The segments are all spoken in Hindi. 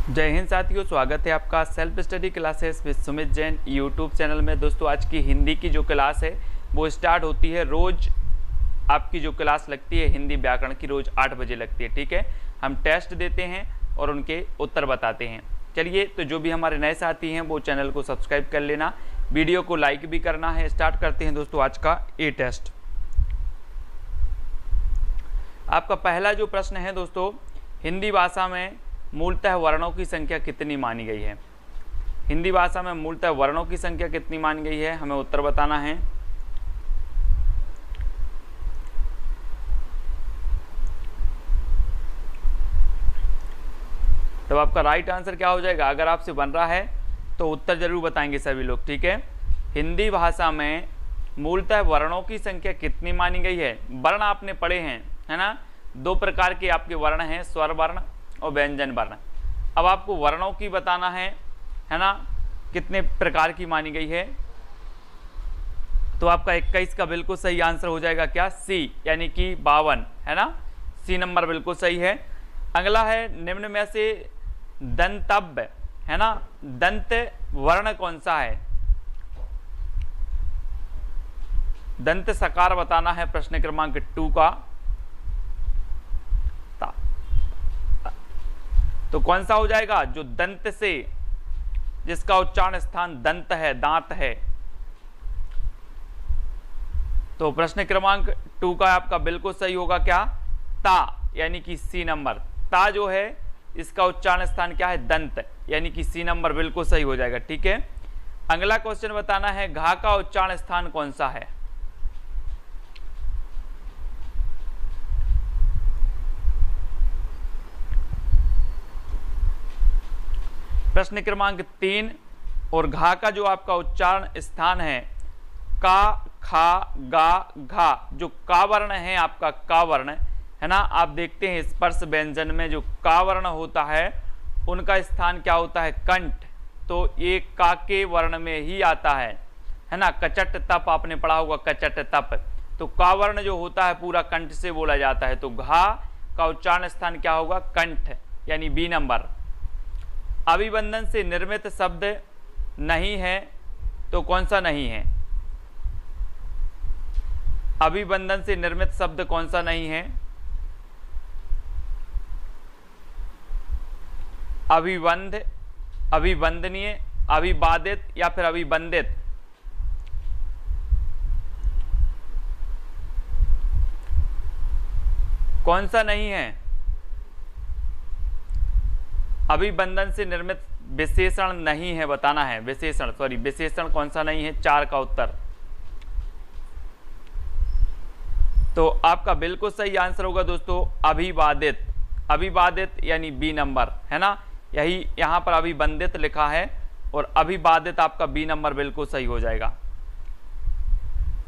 जय हिंद साथियों, स्वागत है आपका self study classes with Sumit Jain YouTube channel में। दोस्तों, आज की हिंदी की जो क्लास है वो स्टार्ट होती है रोज़। आपकी जो क्लास लगती है हिंदी व्याकरण की रोज़ 8 बजे लगती है। ठीक है, हम टेस्ट देते हैं और उनके उत्तर बताते हैं। चलिए, तो जो भी हमारे नए साथी हैं वो चैनल को सब्सक्राइब कर लेना, वीडियो को लाइक भी करना है। स्टार्ट करते हैं दोस्तों आज का ए टेस्ट। आपका पहला जो प्रश्न है दोस्तों, हिंदी भाषा में मूलतः वर्णों की संख्या कितनी मानी गई है। हिंदी भाषा में मूलतः वर्णों की संख्या कितनी मानी गई है, हमें उत्तर बताना है। तब आपका राइट आंसर क्या हो जाएगा? अगर आपसे बन रहा है तो उत्तर जरूर बताएंगे सभी लोग। ठीक है, हिंदी भाषा में मूलतः वर्णों की संख्या कितनी मानी गई है। वर्ण आपने पढ़े हैं, है ना। दो प्रकार के आपके वर्ण हैं, स्वर वर्ण और व्यंजन वर्ण। अब आपको वर्णों की बताना है ना, कितने प्रकार की मानी गई है। तो आपका 21 का बिल्कुल सही आंसर हो जाएगा क्या? सी, यानी कि 52, है ना। सी नंबर बिल्कुल सही है। अगला है, निम्न में से दंतव्य, है ना, दंत वर्ण कौन सा है। दंत सकार बताना है प्रश्न क्रमांक 2 का। तो कौन सा हो जाएगा? जो दंत से, जिसका उच्चारण स्थान दंत है, दांत है। तो प्रश्न क्रमांक 2 का आपका बिल्कुल सही होगा क्या? ता, यानी कि सी नंबर। ता जो है इसका उच्चारण स्थान क्या है? दंत, यानी कि सी नंबर बिल्कुल सही हो जाएगा। ठीक है, अगला क्वेश्चन बताना है, घा का उच्चारण स्थान कौन सा है। प्रश्न क्रमांक 3 और घा का जो आपका उच्चारण स्थान है, का, खा, गा, घा। जो का वर्ण है आपका, का वर्ण है ना, आप देखते हैं स्पर्श व्यंजन में जो का वर्ण होता है उनका स्थान क्या होता है? कंठ। तो ये का के वर्ण में ही आता है ना। कचट तप आपने पढ़ा होगा, कचट तप। तो का वर्ण जो होता है पूरा कंठ से बोला जाता है। तो घा का उच्चारण स्थान क्या होगा? कंठ, यानी बी नंबर। अभिबंधन से निर्मित शब्द नहीं है, तो कौन सा नहीं है? अभिबंधन से निर्मित शब्द कौन सा नहीं है? अभिबंध, अभिबंधनीय, अभिबाधित या फिर अभिबंधित। कौन सा नहीं है? अभिबंधन से निर्मित विशेषण नहीं है, बताना है। विशेषण, सॉरी, विशेषण कौन सा नहीं है? 4 का उत्तर। तो आपका बिल्कुल सही आंसर होगा दोस्तों अभिबाधित। अभिबाधित यानी बी नंबर, है ना। यही यहां पर अभिबंधित लिखा है और अभिबाधित आपका बी नंबर बिल्कुल सही हो जाएगा,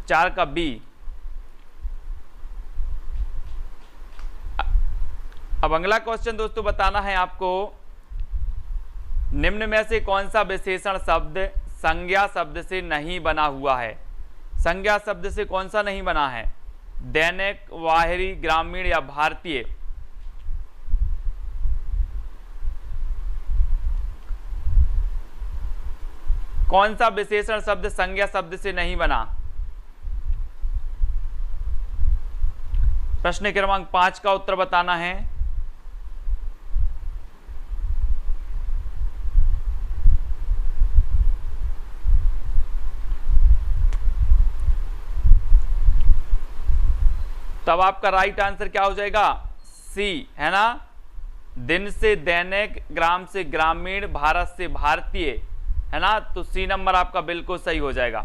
4 का बी। अब अगला क्वेश्चन दोस्तों बताना है आपको, निम्न में से कौन सा विशेषण शब्द संज्ञा शब्द से नहीं बना हुआ है। संज्ञा शब्द से कौन सा नहीं बना है? दैनिक, बाहरी, ग्रामीण या भारतीय। कौन सा विशेषण शब्द संज्ञा शब्द से नहीं बना? प्रश्न क्रमांक 5 का उत्तर बताना है। तब आपका राइट आंसर क्या हो जाएगा? सी, है ना। दिन से दैनिक, ग्राम से ग्रामीण, भारत से भारतीय, है ना। तो सी नंबर आपका बिल्कुल सही हो जाएगा।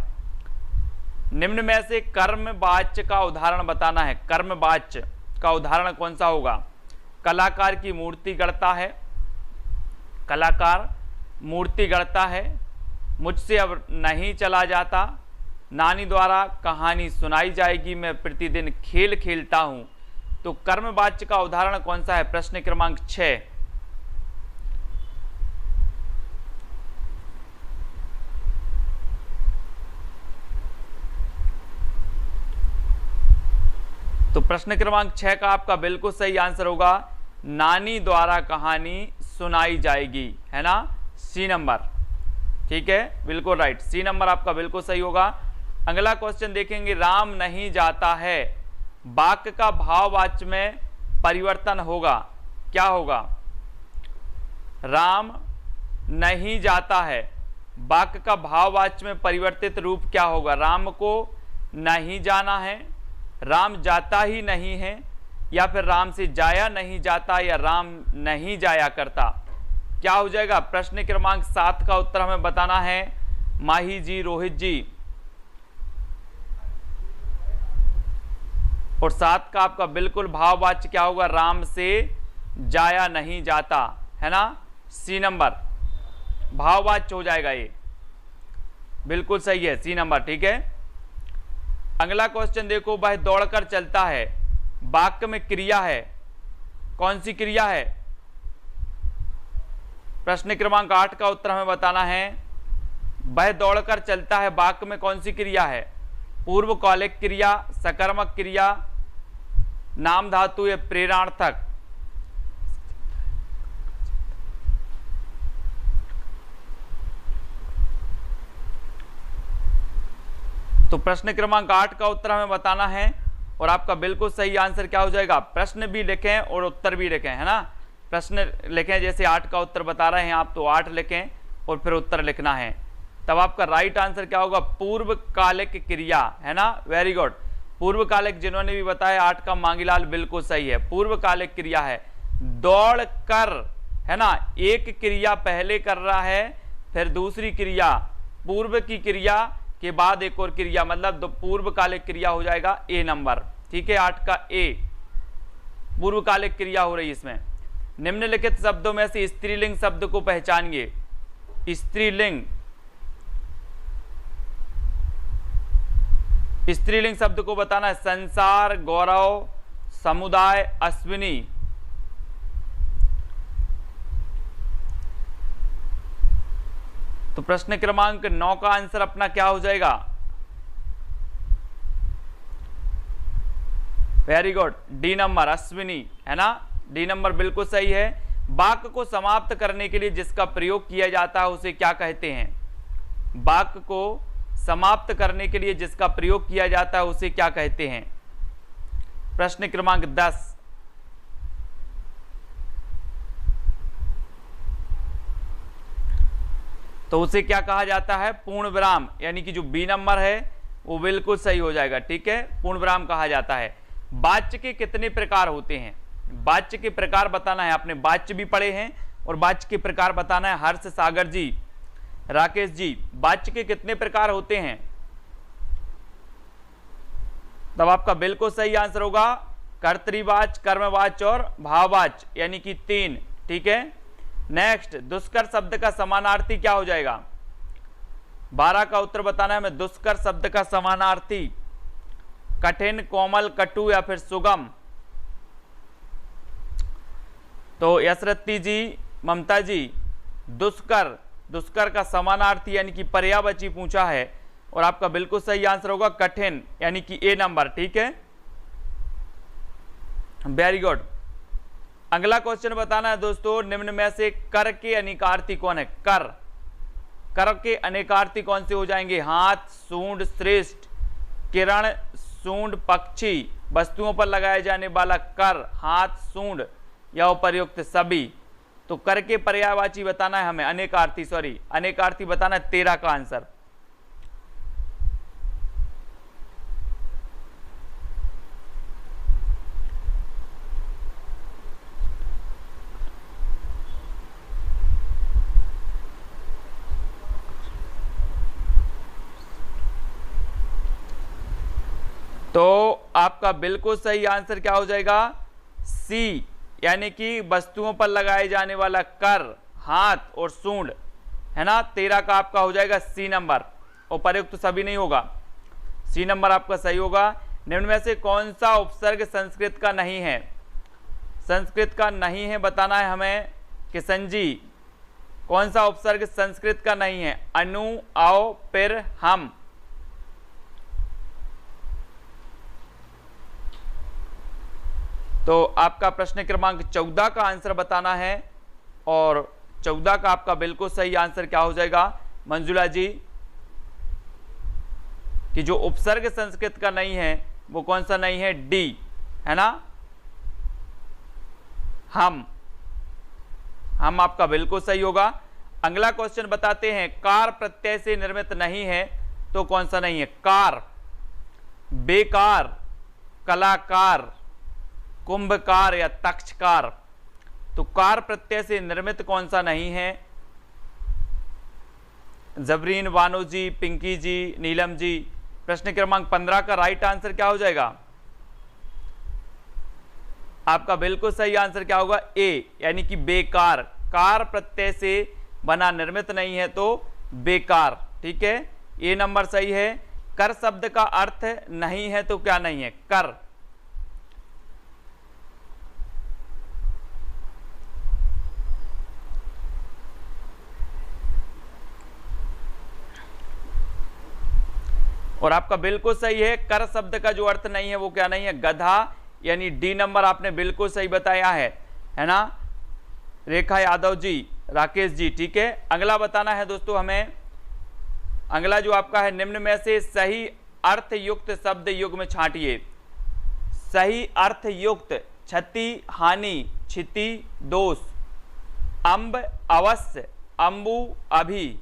निम्न में से कर्मवाच्य का उदाहरण बताना है। कर्मवाच्य का उदाहरण कौन सा होगा? कलाकार की मूर्ति गढ़ता है, कलाकार मूर्ति गढ़ता है, मुझसे अब नहीं चला जाता, नानी द्वारा कहानी सुनाई जाएगी, मैं प्रतिदिन खेल खेलता हूं। तो कर्मवाच्य का उदाहरण कौन सा है? प्रश्न क्रमांक 6। तो प्रश्न क्रमांक 6 का आपका बिल्कुल सही आंसर होगा नानी द्वारा कहानी सुनाई जाएगी, है ना, सी नंबर। ठीक है, बिल्कुल राइट, सी नंबर आपका बिल्कुल सही होगा। अगला क्वेश्चन देखेंगे, राम नहीं जाता है, वाक्य का भाववाच्य में परिवर्तन होगा, क्या होगा? राम नहीं जाता है, वाक्य का भाववाच्य में परिवर्तित रूप क्या होगा? राम को नहीं जाना है, राम जाता ही नहीं है, या फिर राम से जाया नहीं जाता, या राम नहीं जाया करता, क्या हो जाएगा? प्रश्न क्रमांक 7 का उत्तर हमें बताना है माही जी, रोहित जी। और 7 का आपका बिल्कुल भाववाच्य क्या होगा? राम से जाया नहीं जाता, है ना, सी नंबर भाववाच्य हो जाएगा, ये बिल्कुल सही है, सी नंबर। ठीक है, अगला क्वेश्चन देखो, वह दौड़कर चलता है, वाक्य में क्रिया है, कौन सी क्रिया है? प्रश्न क्रमांक 8 का उत्तर हमें बताना है, वह दौड़कर चलता है, वाक्य में कौन सी क्रिया है? पूर्वकालिक क्रिया, सकर्मक क्रिया, नाम धातु या प्रेरणार्थक? तो प्रश्न क्रमांक 8 का उत्तर हमें बताना है, और आपका बिल्कुल सही आंसर क्या हो जाएगा? प्रश्न भी लिखें और उत्तर भी लिखें, है ना, प्रश्न लिखें, जैसे 8 का उत्तर बता रहे हैं आप, तो 8 लिखें और फिर उत्तर लिखना है, तब आपका राइट आंसर क्या होगा? पूर्वकालिक क्रिया, है ना, वेरी गुड। पूर्वकालिक जिन्होंने भी बताया 8 का मांगीलाल बिल्कुल सही है, पूर्वकालिक क्रिया है, दौड़ कर, है ना, एक क्रिया पहले कर रहा है, फिर दूसरी क्रिया, पूर्व की क्रिया के बाद एक और क्रिया, मतलब पूर्वकालिक क्रिया हो जाएगा ए नंबर। ठीक है, 8 का ए, पूर्वकालिक क्रिया हो रही है इसमें। निम्नलिखित शब्दों में से स्त्रीलिंग शब्द को पहचानिए, स्त्रीलिंग, स्त्रीलिंग शब्द को बताना है, संसार, गौरव, समुदाय, अश्विनी। तो प्रश्न क्रमांक 9 का आंसर अपना क्या हो जाएगा? Very good, D number, Ashwini, है ना, डी नंबर बिल्कुल सही है। वाक्य को समाप्त करने के लिए जिसका प्रयोग किया जाता है उसे क्या कहते हैं? वाक्य को समाप्त करने के लिए जिसका प्रयोग किया जाता है उसे क्या कहते हैं? प्रश्न क्रमांक 10। तो उसे क्या कहा जाता है? पूर्ण विराम, यानी कि जो बी नंबर है वो बिल्कुल सही हो जाएगा। ठीक है, पूर्ण विराम कहा जाता है। वाच्य के कितने प्रकार होते हैं? वाच्य के प्रकार बताना है, आपने वाच्य भी पढ़े हैं और वाच्य के प्रकार बताना है। हर्ष, सागर जी, राकेश जी, वाच्य के कितने प्रकार होते हैं? तब आपका बिल्कुल सही आंसर होगा कर्तृवाच्य, कर्मवाच्य और भाववाच्य, यानी कि 3। ठीक है, नेक्स्ट, दुष्कर शब्द का समानार्थी क्या हो जाएगा? 12 का उत्तर बताना है हमें। दुष्कर शब्द का समानार्थी कठिन, कोमल, कटु या फिर सुगम? तो यशरत्ती जी, ममता जी, दुष्कर, दुष्कर का समानार्थी यानी कि पर्यायवाची पूछा है, और आपका बिल्कुल सही आंसर होगा कठिन, यानी कि ए नंबर। ठीक है, वेरी गुड। अगला क्वेश्चन बताना है दोस्तों, निम्न में से कर के अनेकार्थी कौन है? कर, कर के अनेकार्थी कौन से हो जाएंगे? हाथ, सूंड, श्रेष्ठ, किरण, सूंड, पक्षी, वस्तुओं पर लगाया जाने वाला कर, हाथ, सूंड या उपर्युक्त सभी। तो कर के पर्यायवाची बताना है हमें, अनेकार्थी, सॉरी अनेकार्थी बताना है 13 का आंसर। तो आपका बिल्कुल सही आंसर क्या हो जाएगा? सी, यानी कि वस्तुओं पर लगाए जाने वाला कर, हाथ और सूंड, है ना। 13 का आपका हो जाएगा सी नंबर, उपर्युक्त तो सभी नहीं होगा, सी नंबर आपका सही होगा। निम्न में से कौन सा उपसर्ग संस्कृत का नहीं है? संस्कृत का नहीं है बताना है हमें किशन जी। कौन सा उपसर्ग संस्कृत का नहीं है? अनु, आओ, फिर, हम। तो आपका प्रश्न क्रमांक 14 का आंसर बताना है और 14 का आपका बिल्कुल सही आंसर क्या हो जाएगा मंजुला जी, कि जो उपसर्ग संस्कृत का नहीं है वो कौन सा नहीं है, डी, है ना। हम आपका बिल्कुल सही होगा। अगला क्वेश्चन बताते हैं, कार प्रत्यय से निर्मित नहीं है तो कौन सा नहीं है, कार, बेकार, कलाकार, कुंभकार या तक्षकार। तो कार प्रत्यय से निर्मित कौन सा नहीं है, जबरीन, बानो जी, पिंकी जी, नीलम जी। प्रश्न क्रमांक 15 का राइट आंसर क्या हो जाएगा, आपका बिल्कुल सही आंसर क्या होगा, ए, यानी कि बेकार। कार प्रत्यय से बना निर्मित नहीं है तो बेकार, ठीक है, ए नंबर सही है। कर शब्द का अर्थ नहीं है तो क्या नहीं है, कर। और आपका बिल्कुल सही है, कर शब्द का जो अर्थ नहीं है वो क्या नहीं है, गधा, यानी डी नंबर आपने बिल्कुल सही बताया है ना, रेखा यादव जी, राकेश जी, ठीक है। अगला बताना है दोस्तों हमें, अगला जो आपका है, निम्न में से सही अर्थ युक्त शब्द युग में छांटिए। सही अर्थ युक्त, क्षति, हानि, क्षिति, दोष, अंब, अवश्य, अंबु, अभी,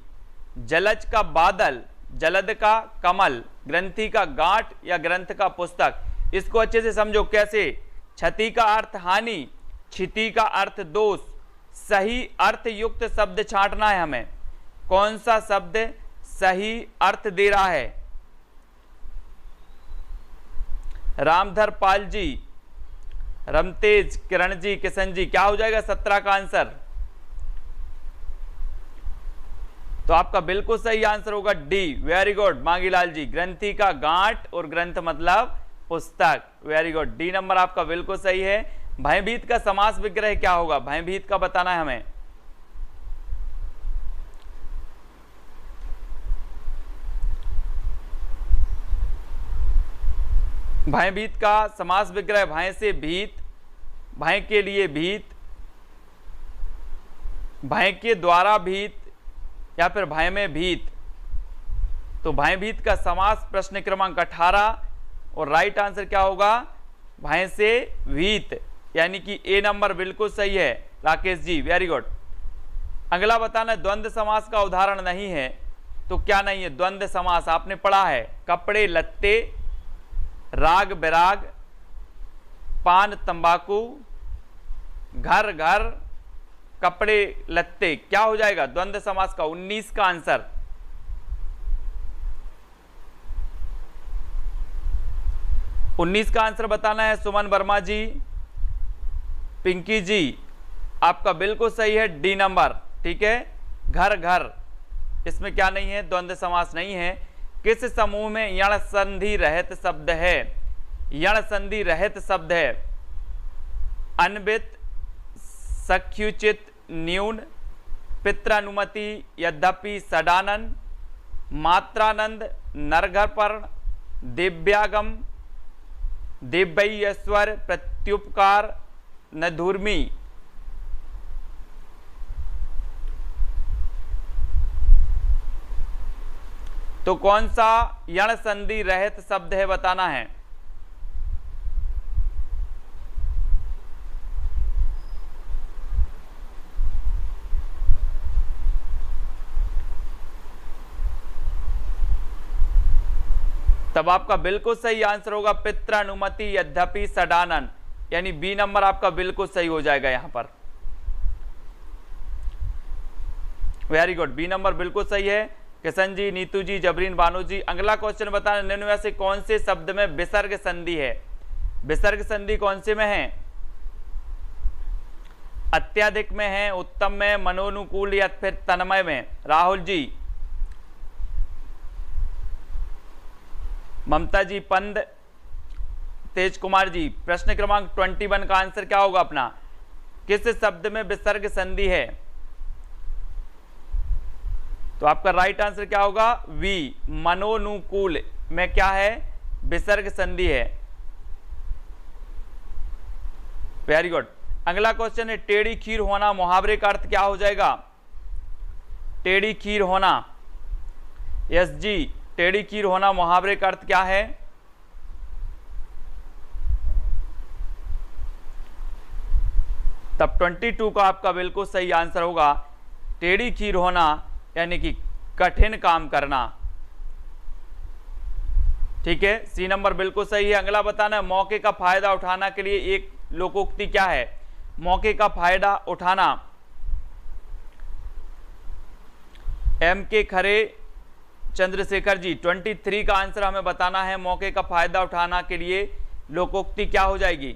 जलज का बादल, जलद का कमल, ग्रंथि का गांठ या ग्रंथ का पुस्तक। इसको अच्छे से समझो कैसे। क्षति का अर्थ हानि, क्षिति का अर्थ दोष, सही अर्थ युक्त शब्द छांटना है हमें। कौन सा शब्द सही अर्थ दे रहा है, रामधर पाल जी, रमतेज, किरण जी, किशन जी, क्या हो जाएगा 17 का आंसर। तो आपका बिल्कुल सही आंसर होगा डी, वेरी गुड मांगीलाल जी, ग्रंथि का गांठ और ग्रंथ मतलब पुस्तक, वेरी गुड, डी नंबर आपका बिल्कुल सही है। भयभीत का समास विग्रह क्या होगा, भयभीत का बताना है हमें। भयभीत का समास विग्रह, भय से भीत, भय के लिए भीत, भय के द्वारा भीत या फिर भय में भीत। तो भयभीत का समास प्रश्न क्रमांक 18 और राइट आंसर क्या होगा, भय से भीत, यानी कि ए नंबर बिल्कुल सही है राकेश जी, वेरी गुड। अगला बताना, द्वंद्व समास का उदाहरण नहीं है तो क्या नहीं है, द्वंद्व समास आपने पढ़ा है, कपड़े लत्ते, राग बिराग, पान तंबाकू, घर घर, कपड़े लत्ते, क्या हो जाएगा द्वंद्व समास का 19 का आंसर। उन्नीस का आंसर बताना है सुमन वर्मा जी, पिंकी जी, आपका बिल्कुल सही है डी नंबर, ठीक है। घर घर, इसमें क्या नहीं है, द्वंद्व समास नहीं है। किस समूह में यण संधि रहित शब्द है, यण संधि रहित शब्द है, अन्वित, सख्युचित, न्यून, पित्रानुमति, यद्यपि, सडानन, मात्रानंद, नरघरपर्ण, दिव्यागम, दिव्यस्वर, प्रत्युपकार, नधूर्मी। तो कौन सा यण संधि रहित शब्द है बताना है। तब आपका बिल्कुल सही आंसर होगा पित्रानुमति, यद्यपि, सडानन, यानी बी नंबर आपका बिल्कुल सही हो जाएगा यहां पर, वेरी गुड, बी नंबर बिल्कुल सही है। किशन जी, नीतू जी, जबरीन, बानो जी। अगला क्वेश्चन बताना, निम्न में से कौन से शब्द में विसर्ग संधि है, विसर्ग संधि कौन से में है, अत्याधिक में है, उत्तम में, मनोनुकूल या फिर तन्मय में। राहुल जी, ममता जी, पंद, तेज कुमार जी। प्रश्न क्रमांक 21 का आंसर क्या होगा अपना, किस शब्द में विसर्ग संधि है। तो आपका राइट आंसर क्या होगा, वी, मनोनुकूल में क्या है, विसर्ग संधि है। Very good. अगला क्वेश्चन है टेढ़ी खीर होना, मुहावरे का अर्थ क्या हो जाएगा? टेढ़ी खीर होना, यस जी, टेढ़ी खीर होना मुहावरे का अर्थ क्या है? तब 22 का आपका बिल्कुल सही आंसर होगा टेढ़ी खीर होना यानी कि कठिन काम करना। ठीक है, सी नंबर बिल्कुल सही है। अगला बताना है मौके का फायदा उठाना के लिए एक लोकोक्ति क्या है? मौके का फायदा उठाना, एम के खरे चंद्रशेखर जी 23 का आंसर हमें बताना है। मौके का फायदा उठाना के लिए लोकोक्ति क्या हो जाएगी?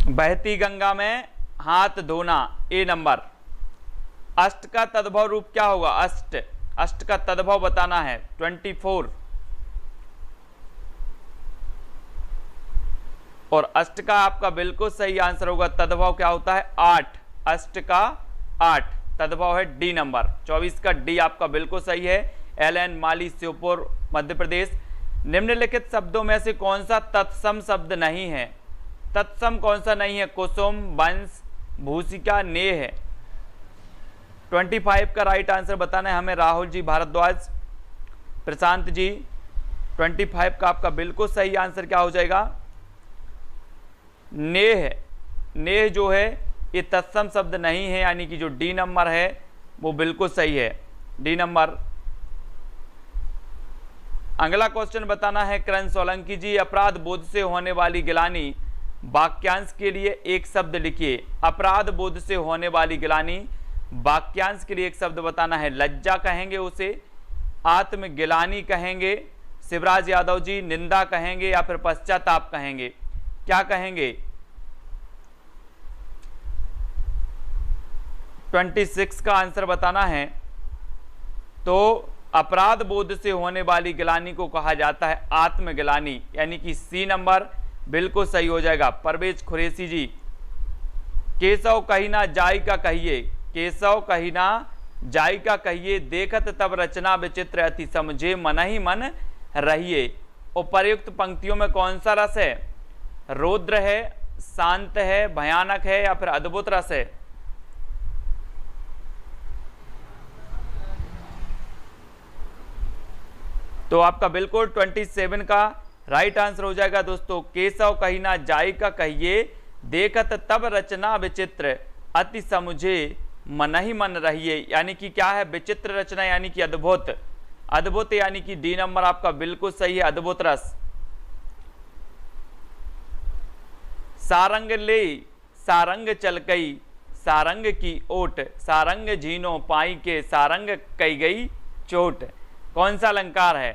बहती गंगा में हाथ धोना, ए नंबर। अष्ट का तद्भव रूप क्या होगा? अष्ट, अष्ट का तद्भव बताना है 24। और अष्ट का आपका बिल्कुल सही आंसर होगा तद्भव क्या होता है? 8। अष्ट का 8 तद्भव है डी नंबर। 24 का डी आपका बिल्कुल सही है। एलएन माली, श्योपुर, मध्य प्रदेश। निम्नलिखित शब्दों में से कौन सा तत्सम शब्द नहीं है? तत्सम कौन सा नहीं है? कुसुम, वंश, भूसिका, नेह है। 25 का राइट आंसर बताना है हमें राहुल जी भारद्वाज, प्रशांत जी। 25 का आपका बिल्कुल सही आंसर क्या हो जाएगा? नेह। नेह जो है ये तत्सम शब्द नहीं है, यानी कि जो डी नंबर है वो बिल्कुल सही है, डी नंबर। अगला क्वेश्चन बताना है करण सोलंकी जी, अपराध बोध से होने वाली गिलानी, वाक्यांश के लिए एक शब्द लिखिए। अपराध बोध से होने वाली गिलानी, वाक्यांश के लिए एक शब्द बताना है। लज्जा कहेंगे उसे, आत्मगिलानी कहेंगे, शिवराज यादव जी निंदा कहेंगे या फिर पश्चाताप कहेंगे? क्या कहेंगे? 26 का आंसर बताना है। तो अपराध बोध से होने वाली गिलानी को कहा जाता है आत्मगिलानी, यानी कि सी नंबर बिल्कुल सही हो जाएगा। परवेज खुरेशी जी, केशव कहीना जाई का कहिए, केशव कहीना जाई का कहिए, देखत तब रचना विचित्र अति समझे मन ही मन रहिए। उपर्युक्त पंक्तियों में कौन सा रस है? रौद्र है, शांत है, भयानक है या फिर अद्भुत रस है? तो आपका बिल्कुल 27 का राइट आंसर हो जाएगा दोस्तों, केशव कहीना जाई का कहिए, देखत तब रचना विचित्र अति समुझे मन ही मन रहिए। यानी कि क्या है? विचित्र रचना यानी कि अद्भुत, अद्भुत यानी कि डी नंबर आपका बिल्कुल सही है, अद्भुत रस। सारंग ले सारंग चल गई, सारंग की ओट, सारंग झीनो पाई के, सारंग कई गई चोट। कौन सा अलंकार है?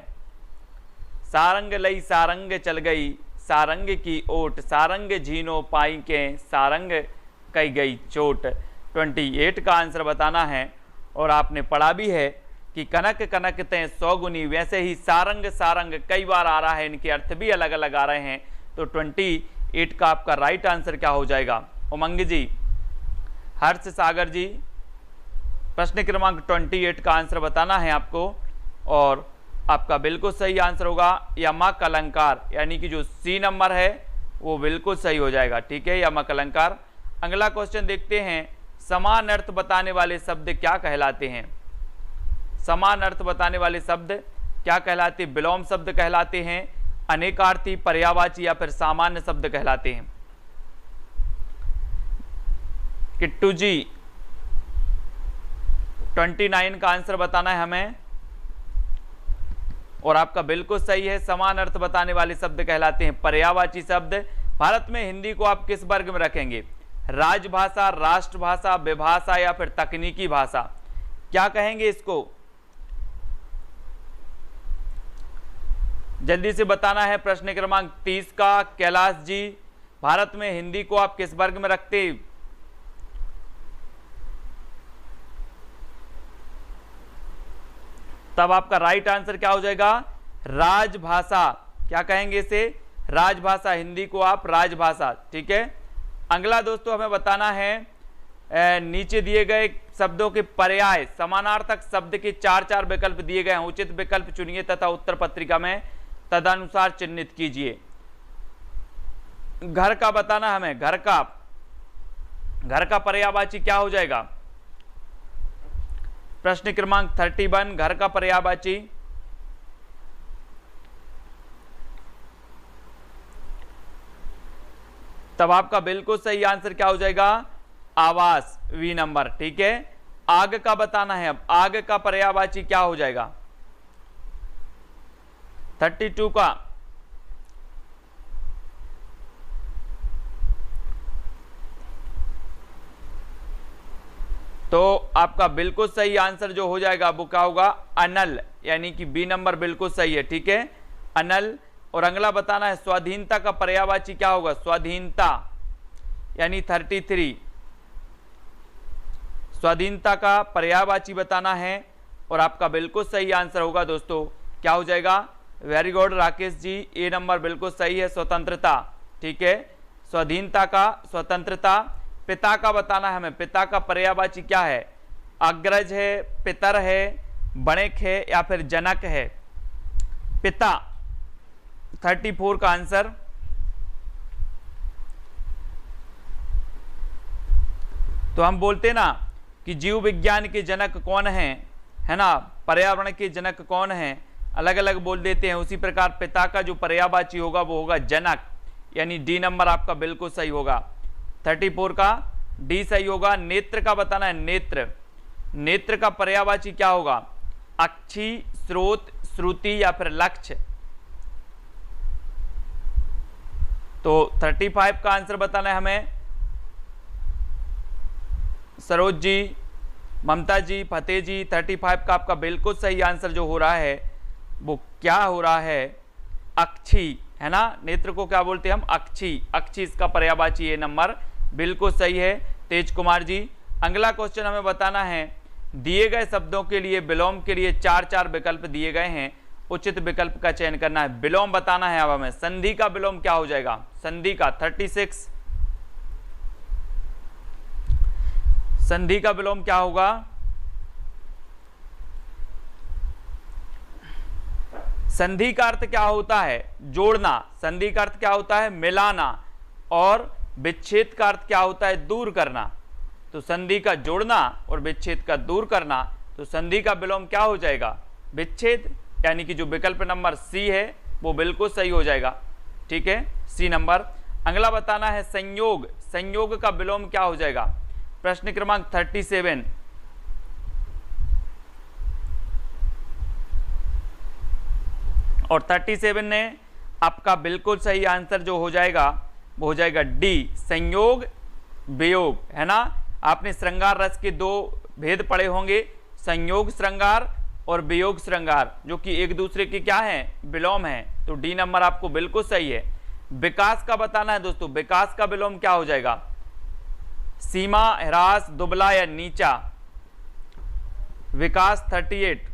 सारंग लई सारंग चल गई, सारंग की ओट, सारंग झीनो पाई के, सारंग कई गई चोट। 28 का आंसर बताना है। और आपने पढ़ा भी है कि कनक कनक ते 100 गुनी, वैसे ही सारंग सारंग कई बार आ रहा है, इनके अर्थ भी अलग अलग आ रहे हैं। तो 28 का आपका राइट आंसर क्या हो जाएगा? उमंग जी, हर्ष सागर जी, प्रश्न क्रमांक 28 का आंसर बताना है आपको। और आपका बिल्कुल सही आंसर होगा यमक अलंकार, यानी कि जो सी नंबर है वो बिल्कुल सही हो जाएगा। ठीक है, यमक अलंकार। अगला क्वेश्चन देखते हैं, समान अर्थ बताने वाले शब्द क्या कहलाते हैं? समान अर्थ बताने वाले शब्द क्या कहलाते? विलोम शब्द कहलाते हैं, अनेकार्थी, पर्यायवाची या फिर सामान्य शब्द कहलाते हैं? किट्टू जी 29 का आंसर बताना है हमें। और आपका बिल्कुल सही है, समान अर्थ बताने वाले शब्द कहलाते हैं पर्यायवाची शब्द। भारत में हिंदी को आप किस वर्ग में रखेंगे? राजभाषा, राष्ट्रभाषा, विभाषा या फिर तकनीकी भाषा? क्या कहेंगे इसको? जल्दी से बताना है। प्रश्न क्रमांक 30 का कैलाश जी, भारत में हिंदी को आप किस वर्ग में रखते? तब आपका राइट आंसर क्या हो जाएगा? राजभाषा। क्या कहेंगे इसे? राजभाषा। हिंदी को आप राजभाषा। ठीक है। अगला दोस्तों हमें बताना है नीचे दिए गए शब्दों के पर्याय समानार्थक शब्द के 4 विकल्प दिए गए हैं। उचित विकल्प चुनिए तथा उत्तर पत्रिका में तदनुसार चिन्हित कीजिए। घर का बताना हमें, घर का पर्यायवाची क्या हो जाएगा? प्रश्न क्रमांक 31, घर का पर्यायवाची तब आपका बिल्कुल सही आंसर क्या हो जाएगा? आवास, वी नंबर। ठीक है, आग का बताना है। अब आग का पर्यायवाची क्या हो जाएगा? 32 का तो आपका बिल्कुल सही आंसर जो हो जाएगा वो क्या होगा? अनल, यानी कि बी नंबर बिल्कुल सही है। ठीक है, अनल। और अगला बताना है स्वाधीनता का पर्यायवाची क्या होगा? स्वाधीनता, यानी 33, स्वाधीनता का पर्यायवाची बताना है और आपका बिल्कुल सही आंसर होगा दोस्तों, क्या हो जाएगा? वेरी गुड राकेश जी, ए नंबर बिल्कुल सही है, स्वतंत्रता। ठीक है, स्वाधीनता का स्वतंत्रता। पिता का बताना है हमें, पिता का पर्यायवाची क्या है? अग्रज है, पितर है, बणिक है या फिर जनक है? पिता, 34 का आंसर। तो हम बोलते ना कि जीव विज्ञान के जनक कौन हैं, है ना, पर्यावरण के जनक कौन हैं, अलग अलग बोल देते हैं। उसी प्रकार पिता का जो पर्यायवाची होगा वो होगा जनक, यानी डी नंबर आपका बिल्कुल सही होगा। 34 का डी सही होगा। नेत्र का बताना है, नेत्र, नेत्र का पर्यायवाची क्या होगा? अक्षी, स्रोत, श्रुति या फिर लक्ष्य? तो 35 का आंसर बताना है हमें। सरोज जी, ममता जी, फतेह जी, 35 का आपका बिल्कुल सही आंसर जो हो रहा है वो क्या हो रहा है? अक्षी, है ना, नेत्र को क्या बोलते हैं हम? अक्षी, अक्षी इसका पर्यायवाची ये नंबर बिल्कुल सही है। तेज कुमार जी, अगला क्वेश्चन हमें बताना है, दिए गए शब्दों के लिए विलोम के लिए 4 विकल्प दिए गए हैं, उचित विकल्प का चयन करना है। विलोम बताना है अब हमें। संधि का विलोम क्या हो जाएगा? संधि का 36, संधि का विलोम क्या होगा? संधि का अर्थ क्या होता है? जोड़ना। संधि का अर्थ क्या होता है? मिलाना। और विच्छेद का अर्थ क्या होता है? दूर करना। तो संधि का जोड़ना और विच्छेद का दूर करना, तो संधि का विलोम क्या हो जाएगा? विच्छेद, यानी कि जो विकल्प नंबर सी है वो बिल्कुल सही हो जाएगा। ठीक है, सी नंबर। अगला बताना है संयोग, संयोग का विलोम क्या हो जाएगा? प्रश्न क्रमांक 37, और 37 ने आपका बिल्कुल सही आंसर जो हो जाएगा वो हो जाएगा डी, संयोग वियोग, है ना। आपने श्रृंगार रस के 2 भेद पढ़े होंगे, संयोग श्रृंगार और वियोग श्रृंगार, जो कि एक दूसरे के क्या है? विलोम है। तो डी नंबर आपको बिल्कुल सही है। विकास का बताना है दोस्तों, विकास का विलोम क्या हो जाएगा? सीमा, ह्रास, दुबला या नीचा? विकास 38,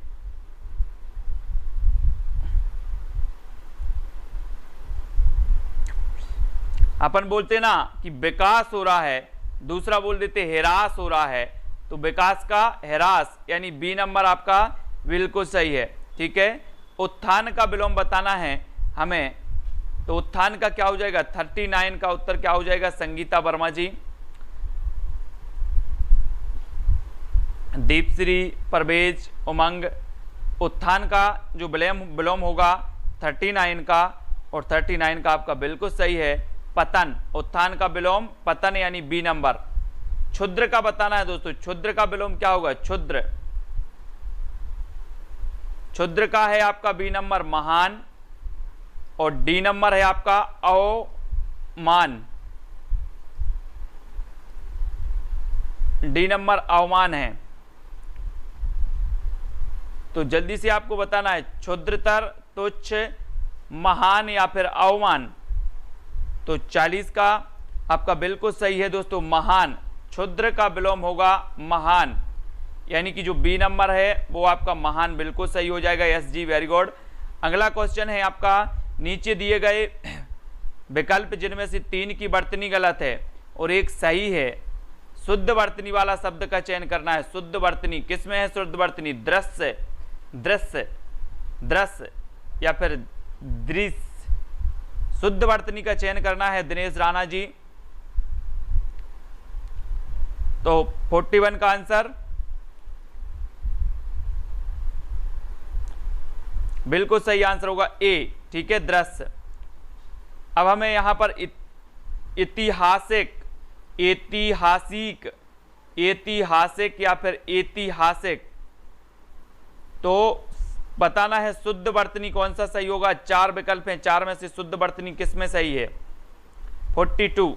अपन बोलते ना कि विकास हो रहा है, दूसरा बोल देते ह्रास हो रहा है, तो विकास का ह्रास, यानी बी नंबर आपका बिल्कुल सही है। ठीक है, उत्थान का विलोम बताना है हमें, तो उत्थान का क्या हो जाएगा? 39 का उत्तर क्या हो जाएगा? संगीता वर्मा जी, दीपश्री, परवेज, उमंग। उत्थान का जो विलोम होगा 39 का, और 39 का आपका बिल्कुल सही है पतन। उत्थान का विलोम पतन, यानी बी नंबर। क्षुद्र का बताना है दोस्तों, क्षुद्र का विलोम क्या होगा? क्षुद्र, क्षुद्र का है आपका बी नंबर महान, और डी नंबर है आपका अवमान, डी नंबर अवमान है। तो जल्दी से आपको बताना है क्षुद्रतर, तुच्छ, महान या फिर अवमान। तो 40 का आपका बिल्कुल सही है दोस्तों, महान। क्षुद्र का विलोम होगा महान, यानी कि जो बी नंबर है वो आपका महान बिल्कुल सही हो जाएगा। यस जी, वेरी गुड। अगला क्वेश्चन है आपका, नीचे दिए गए विकल्प जिनमें से 3 की वर्तनी गलत है और एक सही है, शुद्ध वर्तनी वाला शब्द का चयन करना है। शुद्ध वर्तनी किसमें है? शुद्ध वर्तनी दृश्य, दृश्य, दृश्य या फिर दृश्य। शुद्ध वर्तनी का चयन करना है दिनेश राणा जी। तो 41 का आंसर बिल्कुल सही आंसर होगा ए, ठीक है, दृश्य। अब हमें यहां पर ऐतिहासिक, ऐतिहासिक, ऐतिहासिक या फिर ऐतिहासिक तो बताना है शुद्ध वर्तनी कौन सा सही होगा। 4 विकल्प हैं, 4 में से शुद्ध वर्तनी किसमें सही है? 42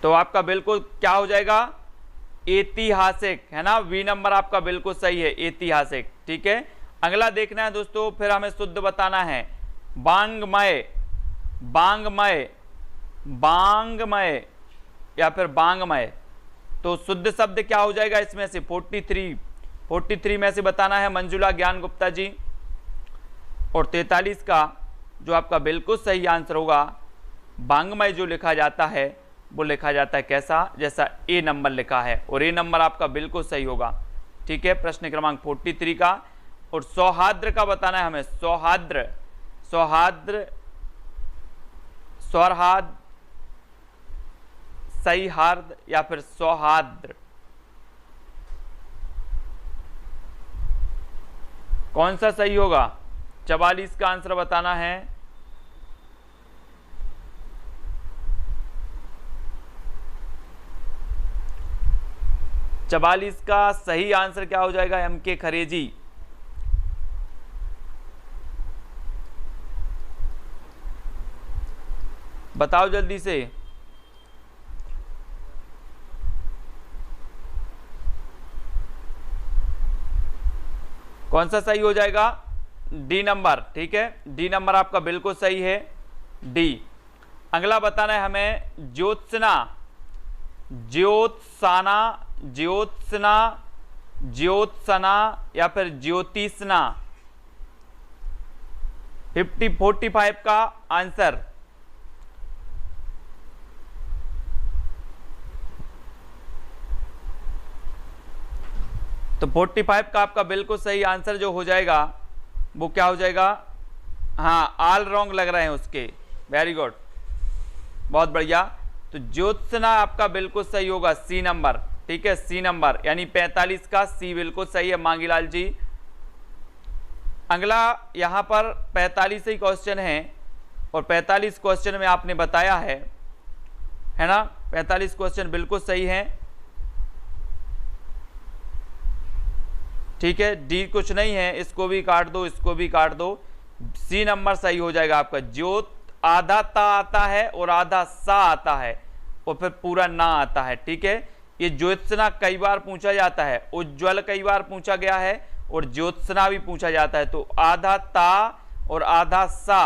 तो आपका बिल्कुल क्या हो जाएगा? ऐतिहासिक, है ना। वी नंबर आपका बिल्कुल सही है, ऐतिहासिक, ठीक है। अगला देखना है दोस्तों, फिर हमें शुद्ध बताना है। बांगमय, बांगमय, बांगमय या फिर बांगमय तो शुद्ध शब्द क्या हो जाएगा इसमें से? 43 में से बताना है मंजुला ज्ञान गुप्ता जी। और 43 का जो आपका बिल्कुल सही आंसर होगा, बांगमय जो लिखा जाता है वो लिखा जाता है कैसा? जैसा ए नंबर लिखा है, और ए नंबर आपका बिल्कुल सही होगा, ठीक है। प्रश्न क्रमांक 43 का। और सौहार्द्र का बताना है हमें। सौहार्द्र, सौहार्द्र, सौहार्द, सहीहार्द या फिर सौहार्द्र कौन सा सही होगा? 44 का आंसर बताना है। चवालीस का सही आंसर क्या हो जाएगा? एम के खरेजी। बताओ जल्दी से। कौन सा सही हो जाएगा? डी नंबर, ठीक है, डी नंबर आपका बिल्कुल सही है, डी। अगला बताना है हमें ज्योत्सना, ज्योत्साना, ज्योत्सना, ज्योत्सना या फिर ज्योतिषना। 45 का आंसर तो 45 का आपका बिल्कुल सही आंसर जो हो जाएगा वो क्या हो जाएगा? हाँ, ऑल रॉन्ग लग रहे हैं उसके। वेरी गुड, बहुत बढ़िया। तो ज्योत्सना आपका बिल्कुल सही होगा, सी नंबर, ठीक है, सी नंबर, यानी 45 का सी बिल्कुल सही है मांगीलाल जी। अगला यहां पर 45 ही क्वेश्चन है और 45 क्वेश्चन में आपने बताया है ना, 45 क्वेश्चन बिल्कुल सही है, ठीक है। डी कुछ नहीं है, इसको भी काट दो, इसको भी काट दो, सी नंबर सही हो जाएगा आपका। ज्योत आधा ता आता है और आधा सा आता है और फिर पूरा ना आता है, ठीक है। ये ज्योत्सना कई बार पूछा जाता है, उज्ज्वल कई बार पूछा गया है और ज्योत्सना भी पूछा जाता है। तो आधा ता और आधा सा,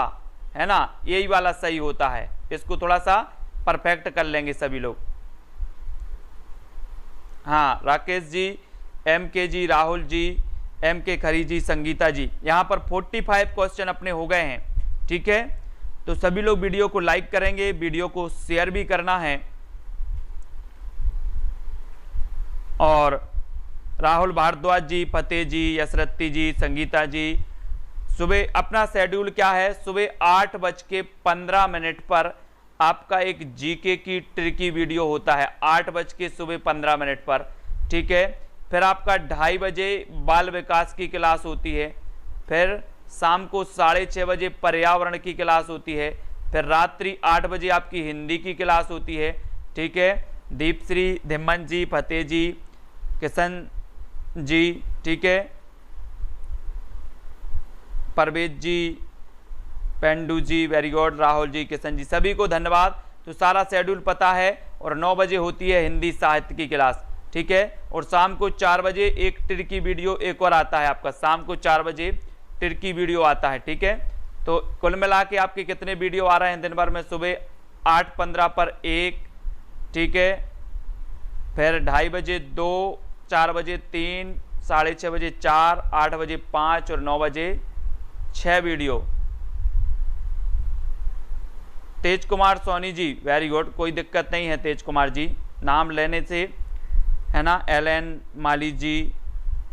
है ना, यही वाला सही होता है। इसको थोड़ा सा परफेक्ट कर लेंगे सभी लोग। हाँ, राकेश जी, एम के जी, राहुल जी, एम के खरी जी, संगीता जी, यहाँ पर 45 क्वेश्चन अपने हो गए हैं, ठीक है। तो सभी लोग वीडियो को लाइक करेंगे, वीडियो को शेयर भी करना है। और राहुल भारद्वाज जी, फतेह जी, यशरत्ती जी, संगीता जी, सुबह अपना शेड्यूल क्या है? सुबह 8:15 पर आपका एक जीके की ट्रिकी वीडियो होता है, 8:15 पर, ठीक है। फिर आपका 2:30 बजे बाल विकास की क्लास होती है, फिर शाम को 6:30 बजे पर्यावरण की क्लास होती है, फिर रात्रि 8 बजे आपकी हिंदी की क्लास होती है, ठीक है। दीपश्री, धिम्मन जी, फतेह जी, किशन जी, ठीक है, परवेज जी, पेंडू जी, वेरी गुड, राहुल जी, किशन जी, सभी को धन्यवाद। तो सारा शेड्यूल पता है। और 9 बजे होती है हिंदी साहित्य की क्लास, ठीक है। और शाम को 4 बजे एक टिरकी वीडियो एक और आता है आपका, शाम को 4 बजे टिरकी वीडियो आता है, ठीक है। तो कुल मिला के आपके कितने वीडियो आ रहे हैं दिन भर में? सुबह 8:15 पर एक, ठीक है, फिर 2:30 बजे 2, 4 बजे 3, 6:30 बजे 4, 8 बजे 5 और 9 बजे 6 वीडियो, तेज कुमार सोनी जी, वेरी गुड, कोई दिक्कत नहीं है तेज कुमार जी नाम लेने से, है ना। एलन माली जी,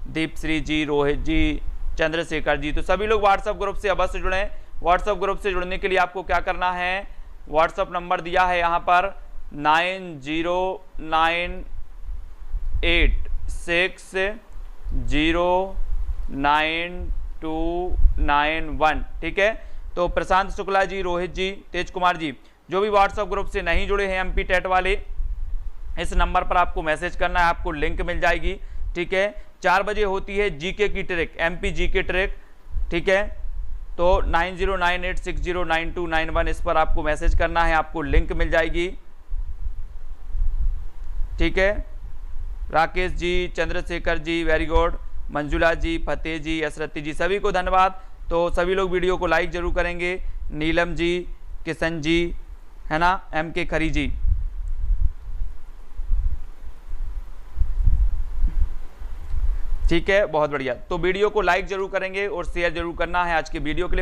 दीपश्री जी, रोहित जी, चंद्रशेखर जी, तो सभी लोग व्हाट्सएप ग्रुप से अवश्य जुड़ें। व्हाट्सएप ग्रुप से जुड़ने के लिए आपको क्या करना है, व्हाट्सएप नंबर दिया है यहाँ पर 9098609291, ठीक है। तो प्रशांत शुक्ला जी, रोहित जी, तेज कुमार जी, जो भी व्हाट्सएप ग्रुप से नहीं जुड़े हैं एमपी टेट वाले, इस नंबर पर आपको मैसेज करना है, आपको लिंक मिल जाएगी, ठीक है। 4 बजे होती है जीके की ट्रैक, एमपी जीके ट्रैक, ठीक है। तो 9098609291 इस पर आपको मैसेज करना है, आपको लिंक मिल जाएगी, ठीक है। राकेश जी, चंद्रशेखर जी, वेरी गुड, मंजुला जी, फतेह जी, असरती जी, सभी को धन्यवाद। तो सभी लोग वीडियो को लाइक जरूर करेंगे। नीलम जी, किशन जी, है ना, MK खरी जी, ठीक है, बहुत बढ़िया। तो वीडियो को लाइक जरूर करेंगे और शेयर जरूर करना है। आज के वीडियो के लिए